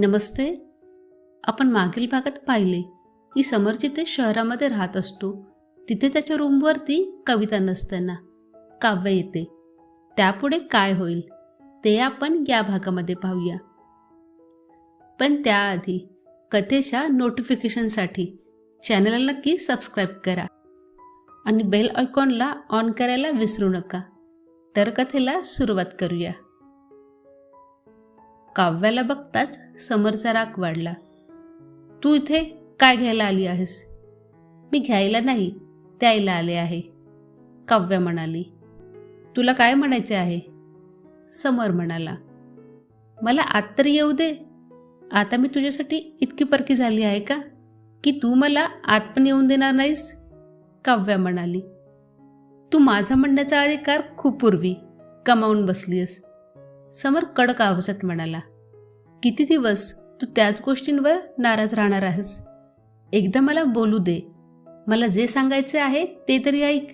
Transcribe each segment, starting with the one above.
नमस्ते. आपण मागील भागात पाहिले की समर जिथे शहरामध्ये राहत असतो तिथे त्याच्या रूमवरती कविता नसताना काव्य येते. त्यापुढे काय होईल ते आपण या भागामध्ये पाहूया. पण त्याआधी कथेच्या नोटिफिकेशनसाठी चॅनलला नक्की सबस्क्राईब करा आणि बेल आयकॉनला ऑन करायला विसरू नका. तर कथेला सुरुवात करूया. काव्याला बघताच समरचा राग वाढला. तू इथे काय घ्यायला आली आहेस? मी घ्यायला नाही, द्यायला आले आहे, काव्य म्हणाली. तुला काय म्हणायचे आहे? समर म्हणाला. मला आत तरी येऊ दे. आता मी तुझ्यासाठी इतकी परकी झाली आहे का की तू मला आत पण येऊन देणार नाहीस? काव्य म्हणाली. तू माझा म्हणण्याचा अधिकार खूप पूर्वी कमावून बसलीस, समर कडक आवाजात म्हणाला. किती दिवस तू त्याच गोष्टींवर नाराज राहणार आहेस? एकदा मला बोलू दे. मला जे सांगायचे आहे ते तरी ऐक.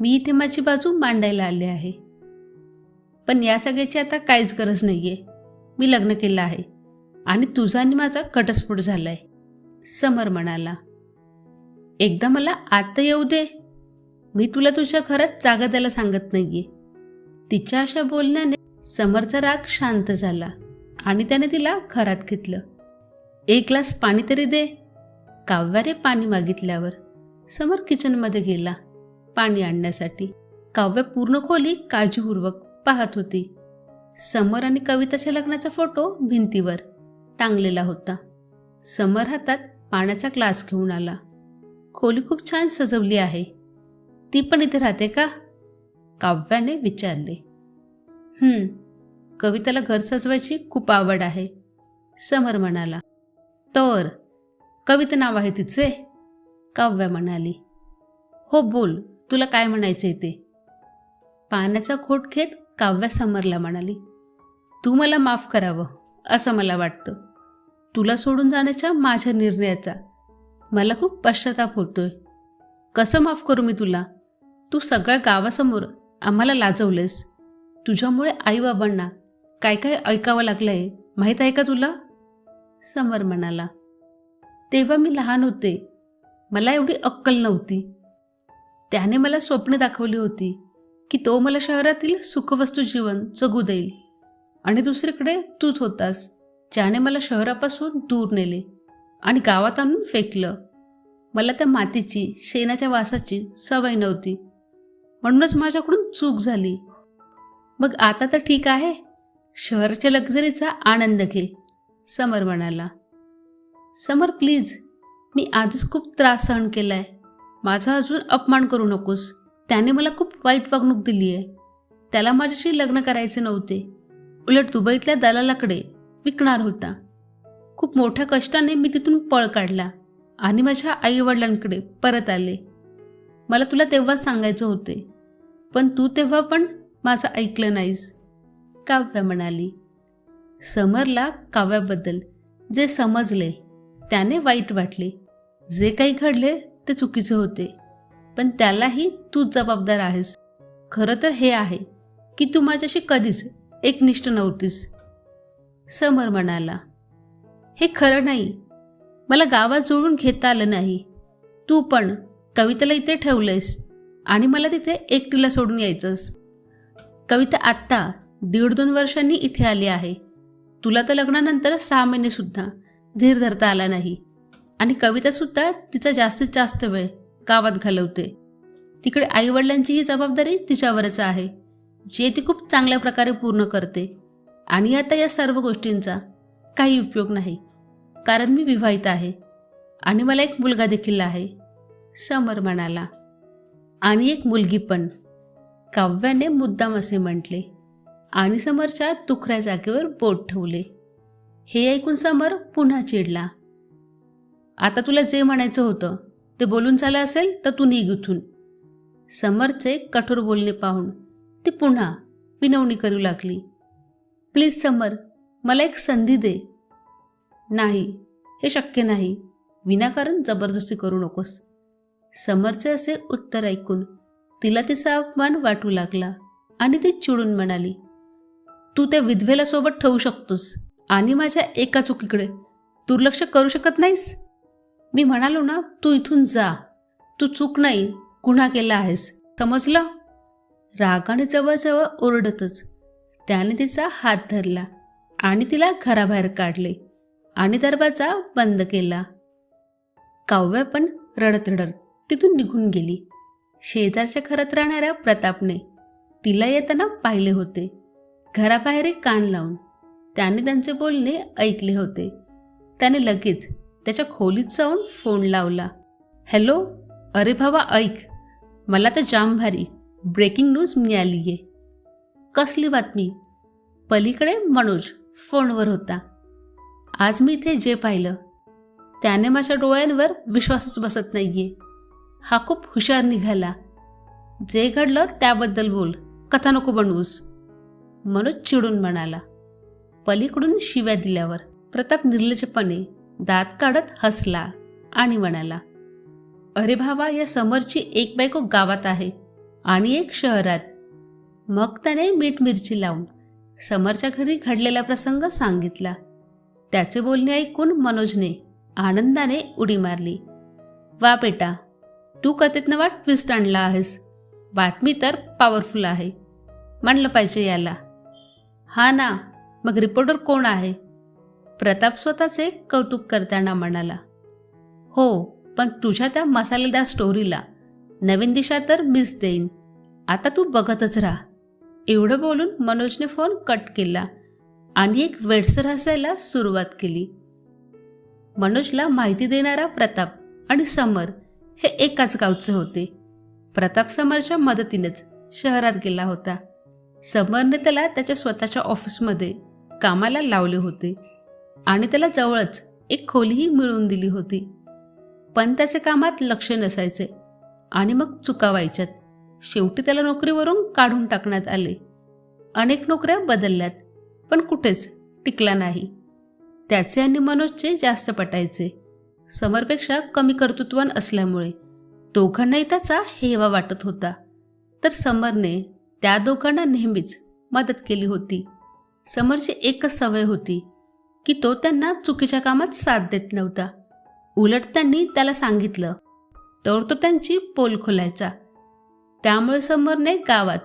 मी इथे माझी बाजू मांडायला आले आहे. पण या सगळ्याची आता काहीच गरज नाही आहे. मी लग्न केलं आहे आणि तुझा आणि माझा घटस्फोट झाला आहे, समर म्हणाला. एकदा मला आत येऊ दे. मी तुला तुझ्या घरात जागा द्यायला सांगत नाहीये. तिच्या अशा बोलण्याने समरचा राग शांत झाला आणि त्याने तिला घरात घेतलं. एक ग्लास पाणी तरी दे. काव्याने पाणी मागितल्यावर समर किचनमध्ये गेला पाणी आणण्यासाठी. काव्य पूर्ण खोली काळजीपूर्वक पाहत होती. समर आणि कविताच्या लग्नाचा फोटो भिंतीवर टांगलेला होता. समर हातात पाण्याचा ग्लास घेऊन आला. खोली खूप छान सजवली आहे. ती पण इथे राहते का? काव्याने विचारले. कविताला घर सजवायची खूप आवड आहे, समर म्हणाला. तर कविता नाव आहे तिचे? काव्य म्हणाली. हो, बोल, तुला काय म्हणायचे ते? पाण्याचा घोट घेत काव्य समरला म्हणाली. तू मला माफ करावं असं मला वाटतं. तुला सोडून जाण्याच्या माझ्या निर्णयाचा मला खूप पश्चाताप होतोय. कसं माफ करू मी तुला? तू सगळ्या गावासमोर आम्हाला लाजवलेस. तुझ्यामुळे आईबाबांना काय काय ऐकावं लागलंय माहीत आहे का तुला? समर म्हणाला. तेव्हा मी लहान होते. मला एवढी अक्कल नव्हती. त्याने मला स्वप्न दाखवली होती की तो मला शहरातील सुखवस्तू जीवन जगू देईल आणि दुसरीकडे तूच होतास ज्याने मला शहरापासून दूर नेले आणि गावात आणून फेकलं. मला त्या मातीची, शेणाच्या वासाची सवय नव्हती, म्हणूनच माझ्याकडून चूक झाली. मग आता तर ठीक आहे, शहराच्या लक्झरीचा आनंद घे, समर म्हणाला. समर प्लीज, मी आधीच खूप त्रास सहन केलाय. माझा अजून अपमान करू नकोस. त्याने मला खूप वाईट वागणूक दिली आहे. त्याला माझ्याशी लग्न करायचे नव्हते. उलट दुबईतल्या दलालाकडे विकणार होता. खूप मोठ्या कष्टाने मी तिथून पळ काढला आणि माझ्या आईवडिलांकडे परत आले. मला तुला तेव्हाच सांगायचं होते, पण तू तेव्हा पण माझं ऐकलं नाहीस, काव्य म्हणाली. समरला काव्याबद्दल जे समजले त्याने वाईट वाटले. जे काही घडले ते चुकीचे होते, पण त्यालाही तूच जबाबदार आहेस. खरं तर हे आहे की तू माझ्याशी कधीच एकनिष्ठ नव्हतीस, समर म्हणाला. हे खरं नाही. मला गावात जोडून घेता आलं नाही. तू पण कविताला इथे ठेवलंयस आणि मला तिथे एकटीला सोडून यायचंस. कविता आत्ता 1.5-2 वर्षांनी इथे आली आहे. तुला तर लग्नानंतर 6 महिनेसुद्धा धीर धरता आला नाही आणि कवितासुद्धा तिचा जास्तीत जास्त वेळ गावात घालवते. तिकडे आईवडिलांची ही जबाबदारी तिच्यावरच आहे, जे ती खूप चांगल्या प्रकारे पूर्ण करते. आणि आता या सर्व गोष्टींचा काही उपयोग नाही, कारण मी विवाहित आहे आणि मला एक मुलगा देखील आहे, समर म्हणाला. आणि एक मुलगी पण, काव्याने मुद्दाम असे म्हटले आणि समरच्या दुखऱ्या जागेवर बोट ठेवले. हे ऐकून समर पुन्हा चिडला. आता तुला जे म्हणायचं होतं ते बोलून झालं असेल तर तू निघ इथून. समरचे कठोर बोलणे पाहून ती पुन्हा विनवणी करू लागली. प्लीज समर, मला एक संधी दे. नाही, हे शक्य नाही. विनाकारण जबरदस्ती करू नकोस. समरचे असे उत्तर ऐकून तिला तिचा अपमान वाटू लागला आणि ती चिडून म्हणाली. तू त्या विधवेला सोबत ठेवू शकतोस, आणि माझ्या एका चुकीकडे दुर्लक्ष करू शकत नाहीस? मी म्हणालो ना, तू इथून जा. तू चूक नाही, गुन्हा केला आहेस, समजलं? रागाने जवळजवळ ओरडतच त्याने तिचा हात धरला आणि तिला घराबाहेर काढले आणि दरवाजा बंद केला. काव्या पण रडत रडत तिथून निघून गेली. शेजारच्या घरात राहणाऱ्या प्रतापने तिला येताना पाहिले होते. घराबाहेर कान लावून त्याने त्यांचे बोलणे ऐकले होते. त्याने लगेच त्याच्या खोलीत जाऊन फोन लावला. हॅलो, अरे भावा ऐक, मला तर जाम भारी ब्रेकिंग न्यूज मिळाली आहे. कसली बातमी? पलीकडे मनोज फोनवर होता. आज मी इथे जे पाहिलं त्याने माझ्या डोळ्यांवर विश्वासच बसत नाहीये. हा खूप हुशार निघाला. जे घडलं त्याबद्दल बोल, कथा नको बनवूस, मनोज चिडून म्हणाला. पलीकडून शिव्या दिल्यावर प्रताप निर्लज्जपणे दात काढत हसला आणि म्हणाला, अरे भावा, या समरची एक बायको गावात आहे आणि एक शहरात. मग त्याने मीठ मिरची लावून समरच्या घरी घडलेला प्रसंग सांगितला. त्याचे बोलणे ऐकून मनोजने आनंदाने उडी मारली. वा बेटा, तू कथेत नवा ट्विस्ट आणला आहेस. बातमी तर पॉवरफुल आहे, मानलं पाहिजे याला. हा ना, मग रिपोर्टर कोण आहे? प्रताप स्वतःचे कौतुक करताना म्हणाला. हो, पण तुझ्या त्या मसालेदार स्टोरीला नवीन दिशा तर मीच देईन. आता तू बघतच राहा. एवढं बोलून मनोजने फोन कट केला आणि एक वेडसर हसायला सुरुवात केली. मनोजला माहिती देणारा प्रताप आणि समर हे एकाच गावचे होते. प्रताप समरच्या मदतीनेच शहरात गेला होता. समरने त्याला त्याच्या स्वतःच्या ऑफिसमध्ये कामाला लावले होते आणि त्याला जवळच एक खोलीही मिळवून दिली होती. पण त्याचे कामात लक्ष नसायचे आणि मग चुका व्हायच्यात. शेवटी त्याला नोकरीवरून काढून टाकण्यात आले. अनेक नोकऱ्या बदलल्यात, पण कुठेच टिकला नाही. त्याचे आणि मनोजचे जास्त पटायचे. समरपेक्षा कमी कर्तृत्वान असल्यामुळे दोघांनाही त्याचा हेवा वाटत होता. तर समरने त्या दोघांना नेहमीच मदत केली होती. समरची एकच सवय होती की तो त्यांना चुकीच्या कामात साथ देत नव्हता. उलट त्यांनी त्याला सांगितलं तर तो त्यांची पोल खोलायचा. त्यामुळे समरने गावात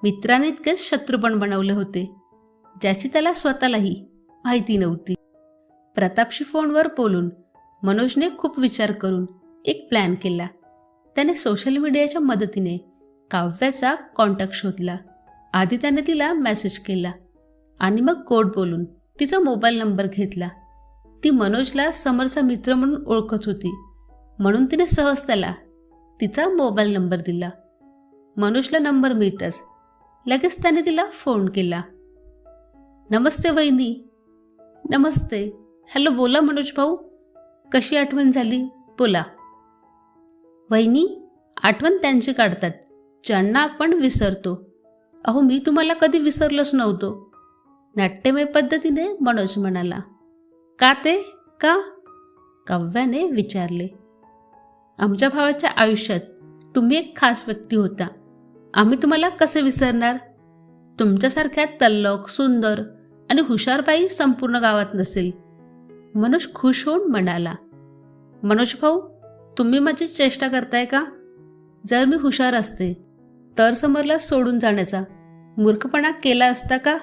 मित्राने इतकेच शत्रुपण बनवले होते, ज्याची त्याला स्वतःलाही माहिती नव्हती. प्रतापशी फोनवर बोलून मनोजने खूप विचार करून एक प्लॅन केला. त्याने सोशल मीडियाच्या मदतीने काव्याचा कॉन्टॅक्ट शोधला. आधी त्याने तिला मेसेज केला आणि मग गोड बोलून तिचा मोबाईल नंबर घेतला. ती मनोजला समरचा मित्र म्हणून ओळखत होती, म्हणून तिने सहज त्याला तिचा मोबाईल नंबर दिला. मनोजला नंबर मिळताच लगेच त्याने तिला फोन केला. नमस्ते वहिनी. नमस्ते. हॅलो, बोला मनोज भाऊ, कशी आठवण झाली? बोला. वहिनी, आठवण त्यांची काढतात ज्यांना आपण विसरतो. अहो, मी तुम्हाला कधी विसरलोच नव्हतो, नाट्यमय पद्धतीने मनोज म्हणाला. का ते? का? काव्याने विचारले. आमच्या भावाच्या आयुष्यात तुम्ही एक खास व्यक्ती होता. आम्ही तुम्हाला कसे विसरणार? तुमच्यासारख्या तल्लख, सुंदर आणि हुशार बाई संपूर्ण गावात नसेल. मनोज खुश होऊन म्हणाला. मनोज भाऊ, तुम्ही माझी चेष्टा करताय का? जर मी हुशार असते तर समरला सोडून जाण्याचा मूर्खपणा केला असता का?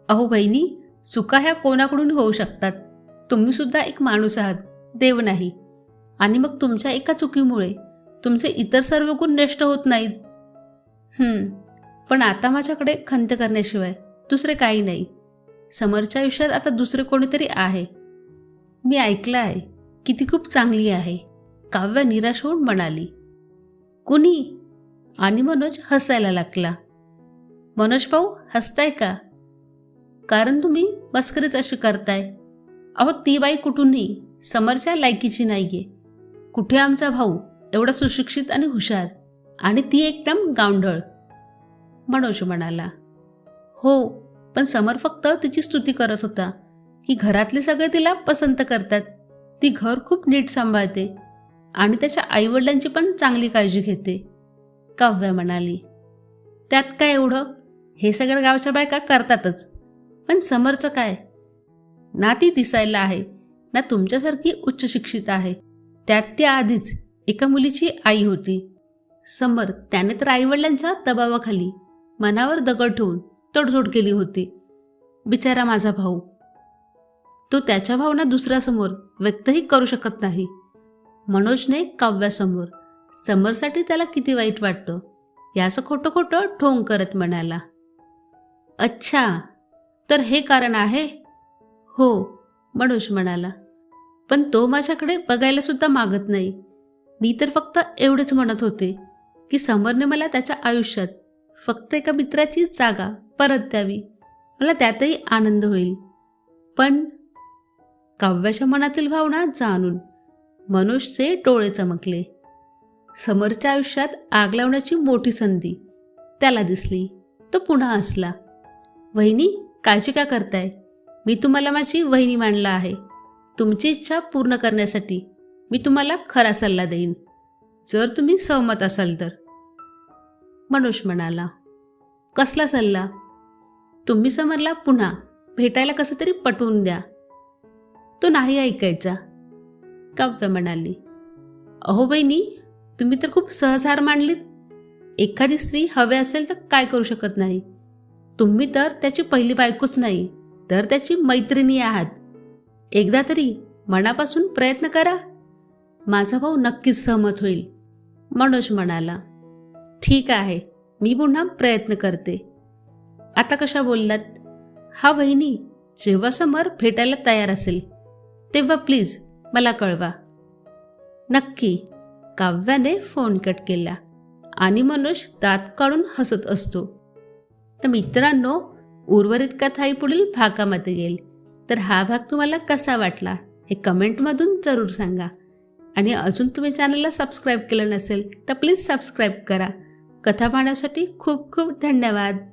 अहो बहिणी, चुका ह्या कोणाकडून होऊ शकतात. तुम्ही सुद्धा एक माणूस आहात, देव नाही. आणि मग तुमच्या एका चुकीमुळे तुमचे इतर सर्व गुण नष्ट होत नाहीत. पण आता माझ्याकडे खंत करण्याशिवाय दुसरे काही नाही. समरच्या आयुष्यात आता दुसरे कोणीतरी आहे. मी ऐकलं आहे की ती खूप चांगली आहे. काव्या निराश होऊन म्हणाली. कुणी? आणि मनोज हसायला लागला. मनोज भाऊ, हसताय का? कारण तुम्ही मस्करीच अशी करताय. अहो, ती बाई कुठूनही समरच्या लायकीची नाहीये. कुठे आमचा भाऊ एवढा सुशिक्षित आणि हुशार, आणि ती एकदम गावंढळ, मनोज म्हणाला. हो, पण समर फक्त तिची स्तुती करत होता की घरातले सगळे तिला पसंत करतात. ती घर खूप नीट सांभाळते आणि त्याच्या आईवडिलांची पण चांगली काळजी घेते, काव्या म्हणाली. त्यात काय एवढं? हे सगळं गावच्या बायका करतातच. पण समरचं काय? ना ती दिसायला आहे ना तुमच्यासारखी उच्च शिक्षित आहे. त्यात ती आधीच एका मुलीची आई होती. समर त्याने तर आईवडिलांच्या दबावाखाली मनावर दगड ठेवून तडजोड केली होती. बिचारा माझा भाऊ. तो त्याच्या भावना दुसऱ्यासमोर व्यक्तही करू शकत नाही. मनोजने काव्यासमोर समरसाठी त्याला किती वाईट वाटतं याचं खोटं खोटं ढोंग करत म्हणाला. अच्छा, तर हे कारण आहे? हो, मनोज म्हणाला. पण तो माझ्याकडे बघायला सुद्धा मागत नाही. मी तर फक्त एवढेच म्हणत होते की समरने मला त्याच्या आयुष्यात फक्त एका मित्राची जागा परत द्यावी. मला त्यातही आनंद होईल. पण काव्याच्या मनातील भावना जाणून मनोजचे डोळे चमकले. समरच्या आयुष्यात आग लावण्याची मोठी संधी त्याला दिसली. तो पुन्हा हसला. वहिनी, काळजी का करताय? मी तुम्हाला माझी वहिनी मानलं आहे. तुमची इच्छा पूर्ण करण्यासाठी मी तुम्हाला खरा सल्ला देईन, जर तुम्ही सहमत असाल तर. मनोज म्हणाला. कसला सल्ला? तुम्ही समरला पुन्हा भेटायला कसं तरी पटवून द्या. तो नाही ऐकायचा. काव्य म्हणाली. अहो बहिणी, तुम्ही तर खूप सहज हार मांडलीत. एखादी स्त्री हवे असेल तर काय करू शकत नाही. तुम्ही तर त्याची पहिली बायकोच नाही तर त्याची मैत्रिणी आहात. एकदा तरी मनापासून प्रयत्न करा. माझा भाऊ नक्कीच सहमत होईल. मनोज म्हणाला. ठीक आहे, मी पुन्हा प्रयत्न करते. आता कशा बोललात? हा वहिनी, जेव्हा समर भेटायला तयार असेल तेव्हा प्लीज मला कळवा. नक्की. काव्याने फोन कट केला आणि मनोज दात काढून हसत असतो. तर मित्रांनो, उर्वरित कथा ही पुढील भागामध्ये येईल. तर हा भाग तुम्हाला कसा वाटला हे कमेंटमधून जरूर सांगा. आणि अजून तुम्ही चॅनलला सबस्क्राईब केलं नसेल तर प्लीज सबस्क्राईब करा. कथा पाहण्यासाठी खूप खूप धन्यवाद.